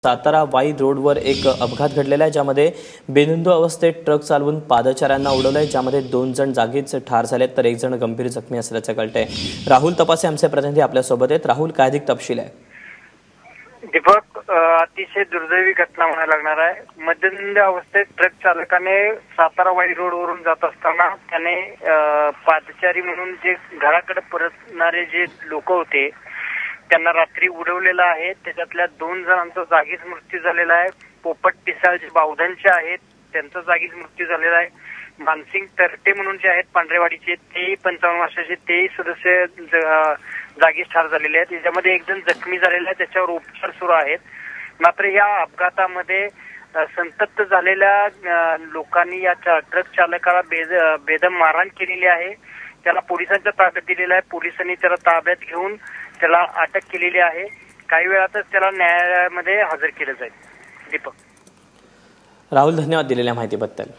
सातारा वाई रोडवर एक अपघात घडलेला आहे, ज्यामध्ये बेधुंद अवस्थेत ट्रक चालवून पादचाऱ्यांना उडवलंय, ज्यामध्ये 2 जण जागीच ठार झालेत तर 1 जण गंभीर जखमी असल्याचं कळतंय। राहुल तपासे आमचे प्रतिनिधी आपल्यासोबत आहेत। राहुल, काय अधिक तपशील आहे? दीपक, अतिशय दुर्दैवी घटना म्हणायला लागणार आहे। मध्यधुंद अवस्थेत ट्रक चालकाने सातारा वाई रोडवरून जात असताना त्याने पादचारी म्हणून जे घराकडे परतणारे जे लोक होते त्यांना रात्री उडवलेला आहे। त्याच्यातल्या 2 जणांचा जागीच मृत्यू झालेला आहे। पोपट पिसाळ जे बावधनचे आहेत त्यांचा जागीच मृत्यू झालेला आहे। मानसिंग तरटे म्हणून जे आहेत पांढरेवाडीचे ते 55 वर्षाचे ते सदस्य जागीच ठार झालेले आहेत। याच्यामध्ये 1 जण जखमी झालेला आहे, त्याच्यावर उपचार सुरू आहेत। मात्र या अपघातामध्ये संतप्त झालेल्या लोकांनी या ट्रक चालकाला बेदम मारहाण केलेली आहे। त्याला पोलिसांच्या ताब्यात दिलेला आहे। पोलिसांनी त्याला ताब्यात घेऊन त्याला अटक केलेली आहे। काही वेळातच त्याला न्यायालयामध्ये हजर केलं जाईल। दीपक, राहुल, धन्यवाद दिलेल्या माहितीबद्दल।